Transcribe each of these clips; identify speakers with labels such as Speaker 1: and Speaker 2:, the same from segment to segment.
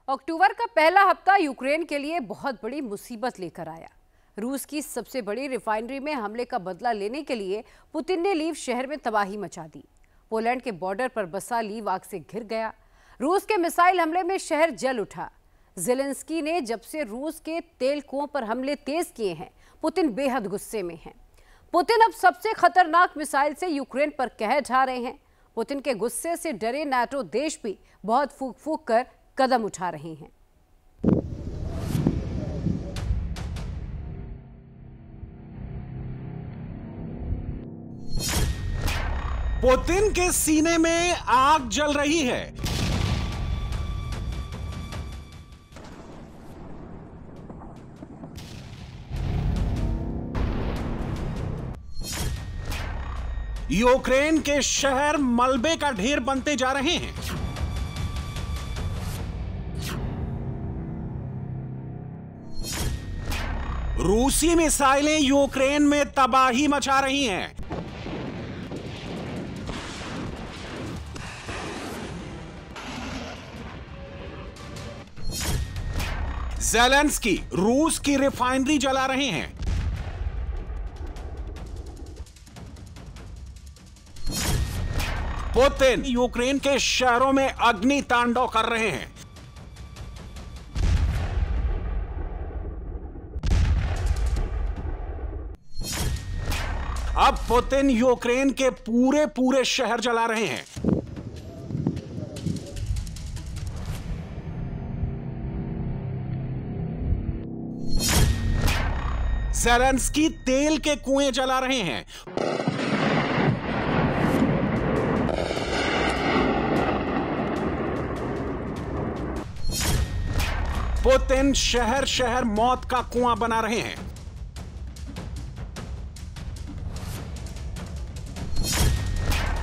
Speaker 1: अक्टूबर का पहला हफ्ता यूक्रेन के लिए बहुत बड़ी मुसीबत लेकर आया। रूस की सबसे बड़ी रिफाइनरी में हमले का बदला लेने के लिए पुतिन ने लीव शहर में तबाही मचा दी। पोलैंड के बॉर्डर पर बसा लीव आग से घिर गया। रूस के मिसाइल हमले में शहर जल उठा। जेलेंस्की ने जब से रूस के तेल कुओं पर हमले तेज किए हैं, पुतिन बेहद गुस्से में हैं। पुतिन अब सबसे खतरनाक मिसाइल से यूक्रेन पर कहर ढा रहे हैं। पुतिन के गुस्से से डरे नाटो देश भी बहुत फूंक फूंक कर कदम उठा रहे हैं।
Speaker 2: पुतिन के सीने में आग जल रही है। यूक्रेन के शहर मलबे का ढेर बनते जा रहे हैं। रूसी मिसाइलें यूक्रेन में तबाही मचा रही हैं। ज़ेलेंस्की रूस की रिफाइनरी जला रहे हैं। पुतिन यूक्रेन के शहरों में अग्नि तांडव कर रहे हैं। अब पुतिन यूक्रेन के पूरे शहर जला रहे हैं। ज़ेलेंस्की तेल के कुएं जला रहे हैं। पुतिन शहर शहर मौत का कुआं बना रहे हैं।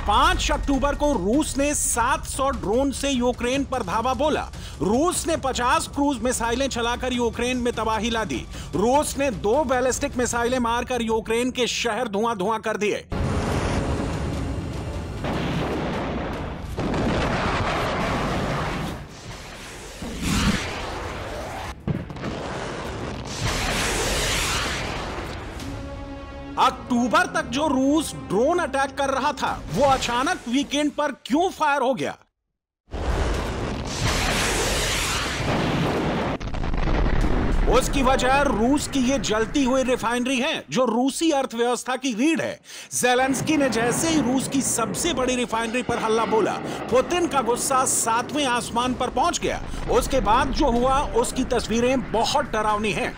Speaker 2: पांच अक्टूबर को रूस ने 700 ड्रोन से यूक्रेन पर धावा बोला। रूस ने 50 क्रूज मिसाइलें चलाकर यूक्रेन में तबाही ला दी। रूस ने 2 बैलिस्टिक मिसाइलें मारकर यूक्रेन के शहर धुआं धुआं कर दिए। अक्टूबर तक जो रूस ड्रोन अटैक कर रहा था, वो अचानक वीकेंड पर क्यों फायर हो गया? उसकी वजह रूस की ये जलती हुई रिफाइनरी है, जो रूसी अर्थव्यवस्था की रीढ़ है। ज़ेलेंस्की ने जैसे ही रूस की सबसे बड़ी रिफाइनरी पर हल्ला बोला, पुतिन का गुस्सा 7वें आसमान पर पहुंच गया। उसके बाद जो हुआ, उसकी तस्वीरें बहुत डरावनी हैं।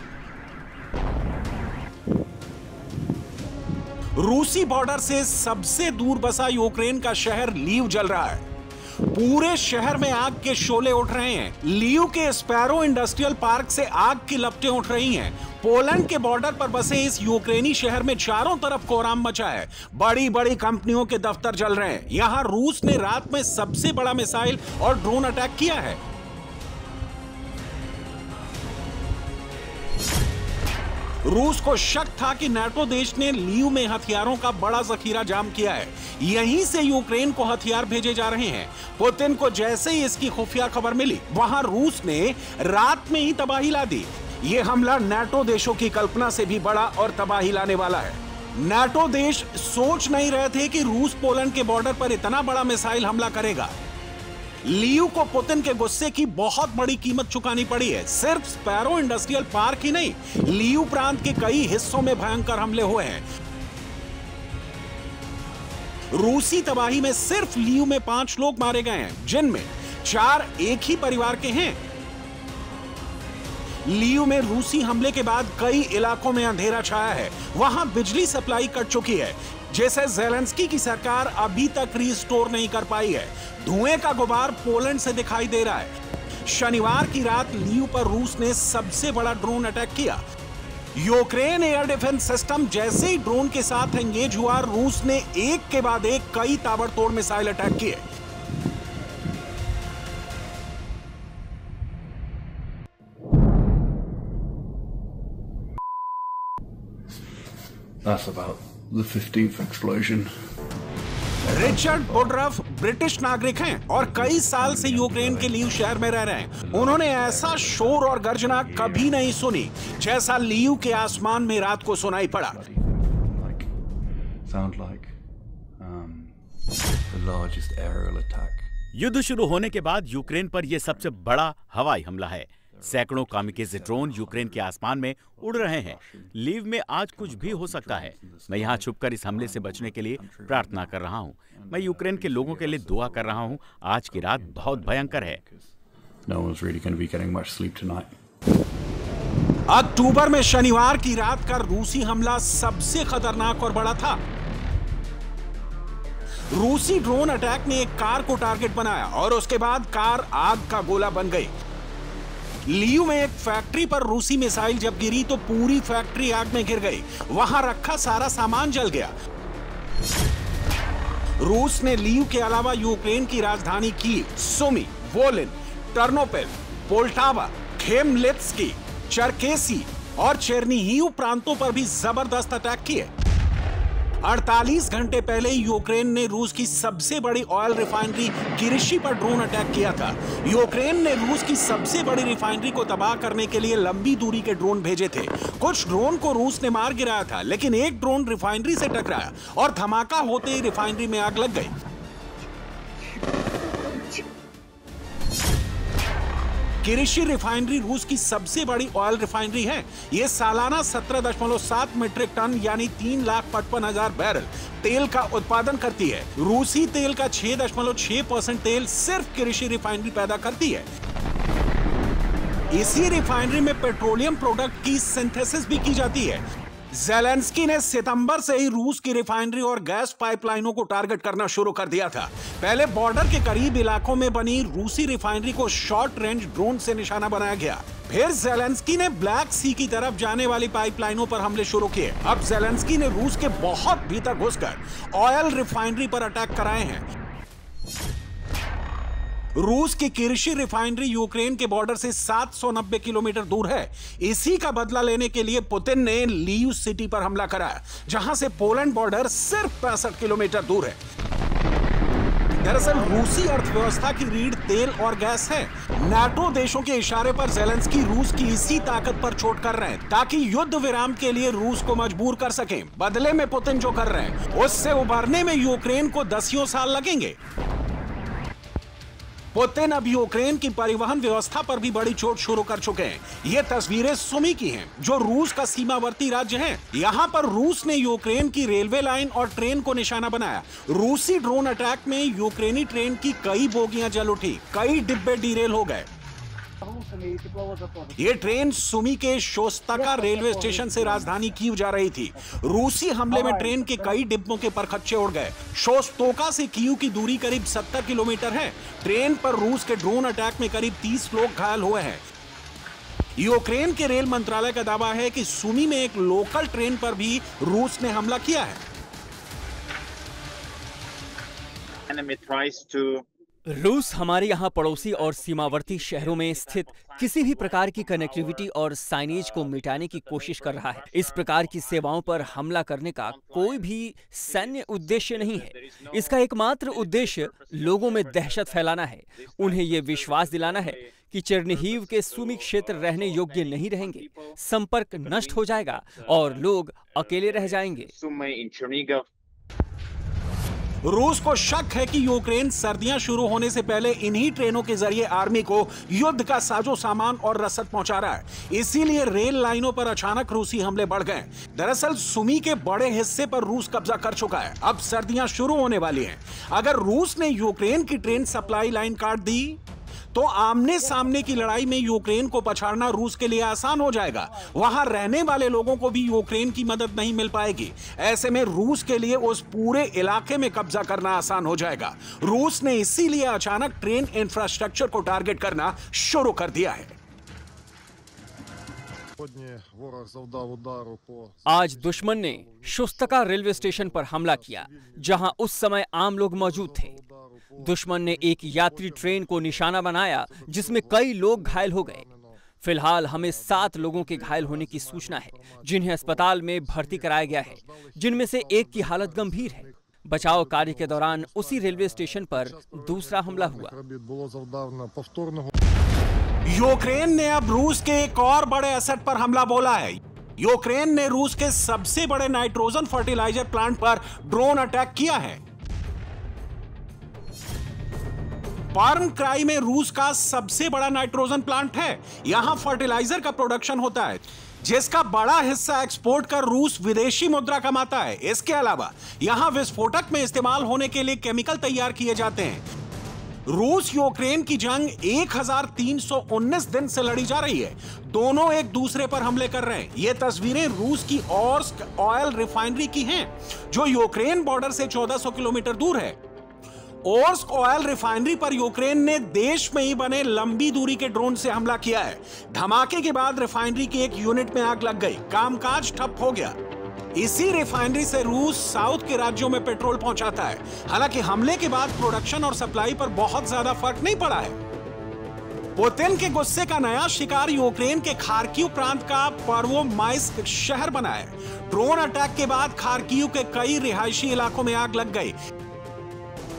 Speaker 2: रूसी बॉर्डर से सबसे दूर बसा यूक्रेन का शहर लीव जल रहा है। पूरे शहर में आग के शोले उठ रहे हैं। लीव के स्पैरो इंडस्ट्रियल पार्क से आग की लपटें उठ रही हैं। पोलैंड के बॉर्डर पर बसे इस यूक्रेनी शहर में चारों तरफ कोहराम मचा है। बड़ी बड़ी कंपनियों के दफ्तर जल रहे हैं। यहां रूस ने रात में सबसे बड़ा मिसाइल और ड्रोन अटैक किया है। रूस को शक था कि नाटो देश ने लीव में हथियारों का बड़ा जखीरा जाम किया है। यहीं से यूक्रेन को हथियार भेजे जा रहे हैं। पुतिन को जैसे ही इसकी खुफिया खबर मिली, वहां रूस ने रात में ही तबाही ला दी। यह हमला नाटो देशों की कल्पना से भी बड़ा और तबाही लाने वाला है। नाटो देश सोच नहीं रहे थे कि रूस पोलैंड के बॉर्डर पर इतना बड़ा मिसाइल हमला करेगा। लीव को पुतिन के गुस्से की बहुत बड़ी कीमत चुकानी पड़ी है। सिर्फ स्पैरो इंडस्ट्रियल पार्क ही नहीं, लीव प्रांत के कई हिस्सों में भयंकर हमले हुए हैं। रूसी तबाही में सिर्फ लीव में 5 लोग मारे गए हैं, जिनमें 4 एक ही परिवार के हैं। लीव में रूसी हमले के बाद कई इलाकों में अंधेरा छाया है। वहां बिजली सप्लाई कट चुकी है, जैसे ज़ेलेंस्की की सरकार अभी तक रिस्टोर नहीं कर पाई है। धुएं का गुबार पोलैंड से दिखाई दे रहा है। शनिवार की रात लीव पर रूस ने सबसे बड़ा ड्रोन अटैक किया। यूक्रेन एयर डिफेंस सिस्टम जैसे ही ड्रोन के साथ एंगेज हुआ, रूस ने एक के बाद एक कई ताबड़तोड़ मिसाइल अटैक किए।
Speaker 3: That's about the 15th explosion.
Speaker 2: Richard Woodruff British नागरिक हैं और कई साल से यूक्रेन के लीव शहर में रह रहे हैं। उन्होंने ऐसा शोर और गर्जना कभी नहीं सुनी जैसा लीव के आसमान में रात को सुनाई पड़ा।
Speaker 3: युद्ध शुरू होने के बाद यूक्रेन पर यह सबसे बड़ा हवाई हमला है। सैकड़ों कामिकेज़े ड्रोन यूक्रेन के आसमान में उड़ रहे हैं। लीव में आज कुछ भी हो सकता है। मैं यहाँ छुपकर इस हमले से बचने के लिए प्रार्थना कर रहा हूँ। मैं यूक्रेन के लोगों के लिए दुआ कर रहा हूँ। आज की रात बहुत भयंकर है।
Speaker 2: अक्टूबर में शनिवार की रात का रूसी हमला सबसे खतरनाक और बड़ा था। रूसी ड्रोन अटैक ने एक कार को टारगेट बनाया और उसके बाद कार आग का गोला बन गई। लीव में एक फैक्ट्री पर रूसी मिसाइल जब गिरी तो पूरी फैक्ट्री आग में गिर गई। वहां रखा सारा सामान जल गया। रूस ने लीव के अलावा यूक्रेन की राजधानी Kyiv, Sumy, Volyn, Ternopil, Poltava, Khmelnytskyi, Cherkasy और चेर्निहिव प्रांतों पर भी जबरदस्त अटैक किए। 48 घंटे पहले यूक्रेन ने रूस की सबसे बड़ी ऑयल रिफाइनरी किरिशी पर ड्रोन अटैक किया था। यूक्रेन ने रूस की सबसे बड़ी रिफाइनरी को तबाह करने के लिए लंबी दूरी के ड्रोन भेजे थे। कुछ ड्रोन को रूस ने मार गिराया था, लेकिन एक ड्रोन रिफाइनरी से टकराया और धमाका होते ही रिफाइनरी में आग लग गई। किरिशी रिफाइनरी रूस की सबसे बड़ी ऑयल रिफाइनरी है। यह सालाना 17.7 मीट्रिक टन यानी 3,55,000 बैरल तेल का उत्पादन करती है। रूसी तेल का 6.6% तेल सिर्फ किरिशी रिफाइनरी पैदा करती है। इसी रिफाइनरी में पेट्रोलियम प्रोडक्ट की सिंथेसिस भी की जाती है। ज़ेलेंस्की ने सितंबर से ही रूस की रिफाइनरी और गैस पाइपलाइनों को टारगेट करना शुरू कर दिया था। पहले बॉर्डर के करीब इलाकों में बनी रूसी रिफाइनरी को शॉर्ट रेंज ड्रोन से निशाना बनाया गया। फिर ज़ेलेंस्की ने ब्लैक सी की तरफ जाने वाली पाइपलाइनों पर हमले शुरू किए। अब ज़ेलेंस्की ने रूस के बहुत भीतर घुसकर ऑयल रिफाइनरी पर अटैक कराए हैं। रूस की किरिशी रिफाइनरी यूक्रेन के बॉर्डर से 790 किलोमीटर दूर है। इसी का बदला लेने के लिए पुतिन ने लीव सिटी पर हमला कराया, जहां से पोलैंड बॉर्डर सिर्फ 65 किलोमीटर दूर है। दरअसल रूसी अर्थव्यवस्था की रीढ़ तेल और गैस है। नाटो देशों के इशारे पर ज़ेलेंस्की रूस की इसी ताकत पर चोट कर रहे हैं ताकि युद्ध विराम के लिए रूस को मजबूर कर सकें। बदले में पुतिन जो कर रहे हैं उससे उबरने में यूक्रेन को दसियों साल लगेंगे। पुतिन अब यूक्रेन की परिवहन व्यवस्था पर भी बड़ी चोट शुरू कर चुके हैं। ये तस्वीरें सुमी की हैं, जो रूस का सीमावर्ती राज्य है। यहाँ पर रूस ने यूक्रेन की रेलवे लाइन और ट्रेन को निशाना बनाया। रूसी ड्रोन अटैक में यूक्रेनी ट्रेन की कई बोगियां जल उठी, कई डिब्बे डीरेल हो गए। ये ट्रेन सुमी के शोस्ताका रेलवे स्टेशन से राजधानी कीव जा रही थी। रूसी हमले में ट्रेन के कई डिब्बों के परखच्चे उड़ गए। शोस्तोका से कीव की दूरी करीब 70 किलोमीटर है। ट्रेन पर रूस के ड्रोन अटैक में करीब 30 लोग घायल हुए हैं। यूक्रेन के रेल मंत्रालय का दावा है कि सुमी में एक लोकल ट्रेन पर भी रूस ने हमला किया है।
Speaker 4: रूस हमारे यहाँ पड़ोसी और सीमावर्ती शहरों में स्थित किसी भी प्रकार की कनेक्टिविटी और साइनेज को मिटाने की कोशिश कर रहा है। इस प्रकार की सेवाओं पर हमला करने का कोई भी सैन्य उद्देश्य नहीं है। इसका एकमात्र उद्देश्य लोगों में दहशत फैलाना है। उन्हें ये विश्वास दिलाना है कि चेर्निहिव के सुमी क्षेत्र रहने योग्य नहीं रहेंगे, संपर्क नष्ट हो जाएगा और लोग अकेले रह जाएंगे।
Speaker 2: रूस को शक है कि यूक्रेन सर्दियां शुरू होने से पहले इन्हीं ट्रेनों के जरिए आर्मी को युद्ध का साजो सामान और रसद पहुंचा रहा है। इसीलिए रेल लाइनों पर अचानक रूसी हमले बढ़ गए। दरअसल सुमी के बड़े हिस्से पर रूस कब्जा कर चुका है। अब सर्दियां शुरू होने वाली हैं। अगर रूस ने यूक्रेन की ट्रेन सप्लाई लाइन काट दी तो आमने सामने की लड़ाई में यूक्रेन को पछाड़ना रूस के लिए आसान हो जाएगा। वहां रहने वाले लोगों को भी यूक्रेन की मदद नहीं मिल पाएगी। ऐसे में रूस के लिए उस पूरे इलाके में कब्जा करना आसान हो जाएगा। रूस ने इसीलिए अचानक ट्रेन इंफ्रास्ट्रक्चर को टारगेट करना शुरू कर दिया है।
Speaker 4: आज दुश्मन ने शोस्तका रेलवे स्टेशन पर हमला किया, जहां उस समय आम लोग मौजूद थे। दुश्मन ने एक यात्री ट्रेन को निशाना बनाया, जिसमें कई लोग घायल हो गए। फिलहाल हमें 7 लोगों के घायल होने की सूचना है, जिन्हें अस्पताल में भर्ती कराया गया है, जिनमें से एक की हालत गंभीर है। बचाव कार्य के दौरान उसी रेलवे स्टेशन पर दूसरा हमला हुआ।
Speaker 2: यूक्रेन ने अब रूस के एक और बड़े एसेट पर हमला बोला है। यूक्रेन ने रूस के सबसे बड़े नाइट्रोजन फर्टिलाइजर प्लांट पर ड्रोन अटैक किया है। पर्मक्राई में रूस का सबसे बड़ा नाइट्रोजन प्लांट है। यहां फर्टिलाइजर का प्रोडक्शन होता है, जिसका बड़ा हिस्सा एक्सपोर्ट कर रूस विदेशी मुद्रा कमाता है। इसके अलावा यहां विस्फोटक में इस्तेमाल होने के लिए केमिकल तैयार किए जाते हैं। रूस यूक्रेन की जंग 1319 दिन से लड़ी जा रही है। दोनों एक दूसरे पर हमले कर रहे हैं। ये तस्वीरें रूस की ओर्स्क ऑयल रिफाइनरी की हैं, जो यूक्रेन बॉर्डर से 1400 किलोमीटर दूर है। ओर्स्क ऑयल रिफाइनरी पर यूक्रेन ने देश में ही बने लंबी दूरी के ड्रोन से हमला किया है। धमाके के बाद रिफाइनरी की एक यूनिट में आग लग गई, कामकाज ठप हो गया। इसी रिफाइनरी से रूस साउथ के राज्यों में पेट्रोल पहुंचाता है। हालांकि हमले के बाद प्रोडक्शन और सप्लाई पर बहुत ज्यादा फर्क नहीं पड़ा है। पुतिन के गुस्से का नया शिकार यूक्रेन के खार्किव प्रांत का पर्वोमाइस्क शहर बना है। ड्रोन अटैक के बाद खार्किव के कई रिहायशी इलाकों में आग लग गई।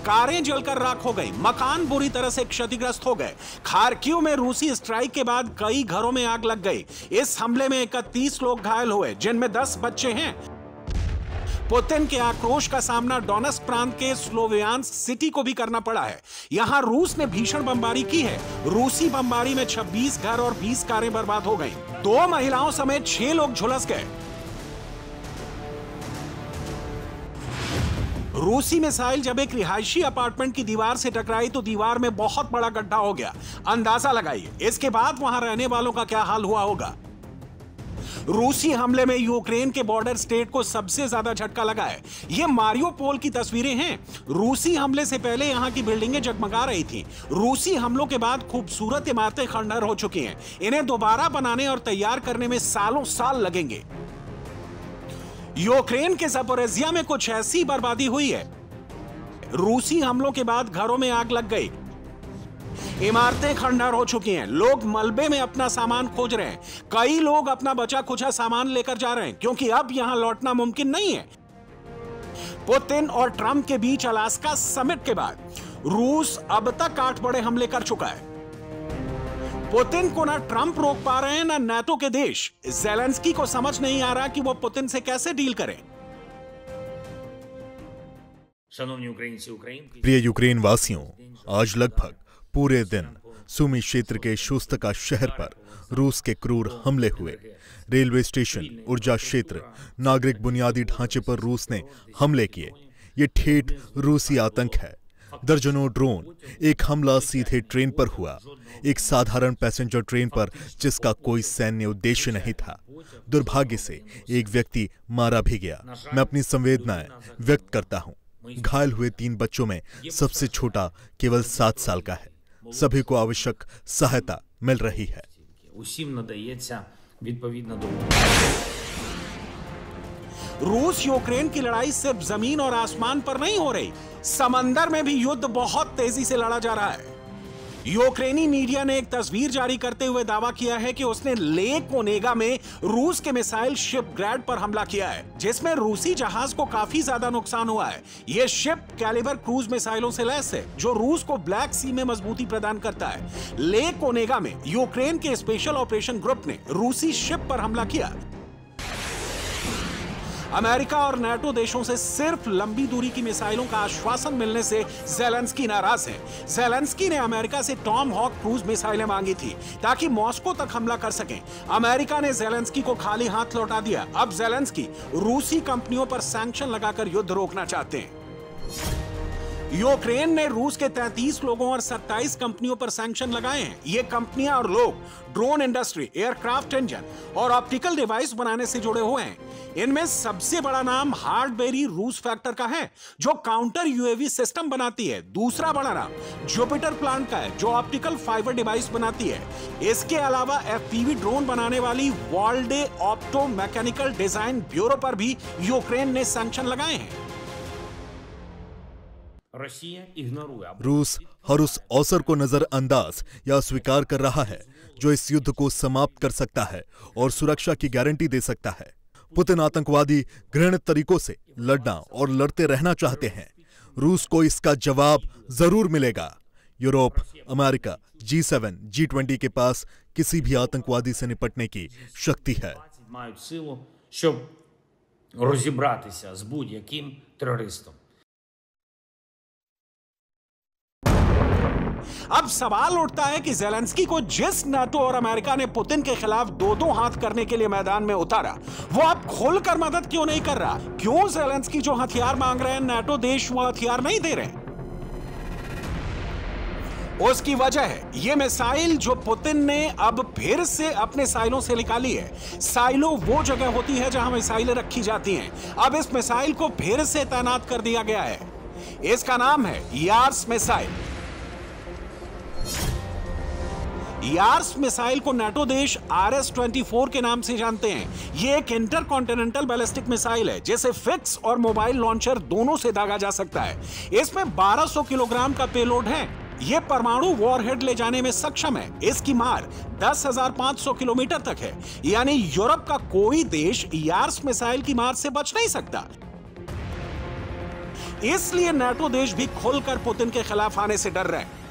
Speaker 2: कारें जलकर राख हो गई, मकान बुरी तरह से क्षतिग्रस्त हो गए। खार्किव में रूसी स्ट्राइक के बाद कई घरों में आग लग गई। इस हमले में 31 लोग घायल हुए, जिनमें 10 बच्चे हैं। पुतिन के आक्रोश का सामना डोनेट्स्क प्रांत के स्लोवियांस्क सिटी को भी करना पड़ा है। यहां रूस ने भीषण बमबारी की है। रूसी बमबारी में 26 घर और 20 कारें बर्बाद हो गईं। 2 महिलाओं समेत 6 लोग झुलस गए। रूसी मिसाइल जब एक रिहायशी अपार्टमेंट की दीवार से टकराई तो दीवार में बहुत बड़ा गड्ढा हो गया। अंदाजा लगाइए इसके बाद वहां रहने वालों का क्या हाल हुआ होगा। रूसी हमले में यूक्रेन के बॉर्डर स्टेट को सबसे ज्यादा झटका लगा है। ये मारियोपोल की तस्वीरें हैं। रूसी हमले से पहले यहां की बिल्डिंगें जगमगा रही थीं। रूसी हमलों के बाद खूबसूरत इमारतें खंडहर हो चुकी हैं। इन्हें दोबारा बनाने और तैयार करने में सालों साल लगेंगे। यूक्रेन के ज़पोरिज़िया में कुछ ऐसी बर्बादी हुई है। रूसी हमलों के बाद घरों में आग लग गई, इमारतें खंडहर हो चुकी हैं। लोग मलबे में अपना सामान खोज रहे हैं। कई लोग अपना बचा खुचा सामान लेकर जा रहे हैं, क्योंकि अब यहां लौटना मुमकिन नहीं है। पुतिन और ट्रंप के बीच अलास्का समिट के बाद रूस अब तक 8 बड़े हमले कर चुका है। पुतिन को ना ट्रंप रोक पा रहे हैं, ना नाटो के देश। ज़ेलेंस्की को समझ नहीं आ रहा कि वो पुतिन से कैसे डील करें।
Speaker 5: प्रिय यूक्रेन वासियों, आज लगभग पूरे दिन सुमी क्षेत्र के शोस्तका शहर पर रूस के क्रूर हमले हुए। रेलवे स्टेशन, ऊर्जा क्षेत्र, नागरिक बुनियादी ढांचे पर रूस ने हमले किए। ये ठेठ रूसी आतंक है। दर्जनों ड्रोन, एक हमला सीधे ट्रेन पर हुआ, एक साधारण पैसेंजर ट्रेन पर जिसका कोई सैन्य उद्देश्य नहीं था। दुर्भाग्य से एक व्यक्ति मारा भी गया। मैं अपनी संवेदनाएं व्यक्त करता हूं। घायल हुए 3 बच्चों में सबसे छोटा केवल 7 साल का है। सभी को आवश्यक सहायता मिल रही है।
Speaker 2: रूस यूक्रेन की लड़ाई सिर्फ जमीन और आसमान पर नहीं हो रही, समंदर में भी युद्ध बहुत तेजी से लड़ा जा रहा है। यूक्रेनी मीडिया ने एक तस्वीर जारी करते हुए दावा किया है कि उसने लेक ओनेगा में रूस के मिसाइल शिप ग्रैड पर हमला किया है, जिसमें रूसी जहाज को काफी ज्यादा नुकसान हुआ है। यह शिप कैलिबर क्रूज मिसाइलों से लैस है, जो रूस को ब्लैक सी में मजबूती प्रदान करता है। लेक ओनेगा में यूक्रेन के स्पेशल ऑपरेशन ग्रुप ने रूसी शिप पर हमला किया। अमेरिका और नाटो देशों से सिर्फ लंबी दूरी की मिसाइलों का आश्वासन मिलने से ज़ेलेंस्की नाराज हैं। ज़ेलेंस्की ने अमेरिका से टॉम हॉक क्रूज मिसाइलें मांगी थी ताकि मॉस्को तक हमला कर सकें। अमेरिका ने ज़ेलेंस्की को खाली हाथ लौटा दिया। अब ज़ेलेंस्की रूसी कंपनियों पर सैंक्शन लगाकर युद्ध रोकना चाहते हैं। यूक्रेन ने रूस के 33 लोगों और 27 कंपनियों पर सैंक्शन लगाए हैं। ये कंपनियां और लोग ड्रोन इंडस्ट्री, एयरक्राफ्ट इंजन और ऑप्टिकल डिवाइस बनाने से जुड़े हुए हैं। इनमें सबसे बड़ा नाम हार्डबेरी रूस फैक्टर का है, जो काउंटर यूएवी सिस्टम बनाती है। दूसरा बड़ा नाम जुपिटर प्लांट का है, जो ऑप्टिकल फाइबर डिवाइस बनाती है। इसके अलावा एफपीवी ड्रोन बनाने वाली वॉल्डे ऑप्टो मैकेनिकल डिजाइन ब्यूरो पर भी यूक्रेन ने सैंक्शन लगाए हैं।
Speaker 5: रूस हर उस अवसर को नजरअंदाज या स्वीकार कर रहा है जो इस युद्ध को समाप्त कर सकता है और सुरक्षा की गारंटी दे सकता है। पुतिन आतंकवादी घृणित तरीकों से लड़ना और लड़ते रहना चाहते हैं। रूस को इसका जवाब जरूर मिलेगा। यूरोप, अमेरिका, G7, G20 के पास किसी भी आतंकवादी से निपटने की शक्ति है।
Speaker 6: мають силу, щоб розібратися з будь-яким терористом.
Speaker 2: अब सवाल उठता है कि ज़ेलेंस्की को जिस नाटो और अमेरिका ने पुतिन के खिलाफ दो हाथ करने के लिए मैदान में उतारा, वो अब खुलकर मदद क्यों नहीं कर रहा? क्यों ज़ेलेंस्की जो हथियार मांग रहे हैं नाटो देश वो हथियार नहीं दे रहे? उसकी वजह है ये मिसाइल जो पुतिन ने अब फिर से अपने साइलों से निकाली है। साइलो वो जगह होती है जहां मिसाइलें रखी जाती हैं। अब इस मिसाइल को फिर से तैनात कर दिया गया है। इसका नाम है यार्स मिसाइल। यार्स मिसाइल को नाटो देश RS-24 के नाम से जानते हैं। ये एक इंटरकॉन्टिनेंटल बैलिस्टिक मिसाइल है जिसे फिक्स और मोबाइल लॉन्चर दोनों से दागा जा सकता है। इसमें 1200 किलोग्राम का पेलोड है। यह परमाणु वॉरहेड ले जाने में सक्षम है। इसकी मार 10,500 किलोमीटर तक है, यानी यूरोप का कोई देश यार्स मिसाइल की मार से बच नहीं सकता। इसलिए नाटो देश भी खुलकर पुतिन के खिलाफ आने से डर रहे हैं।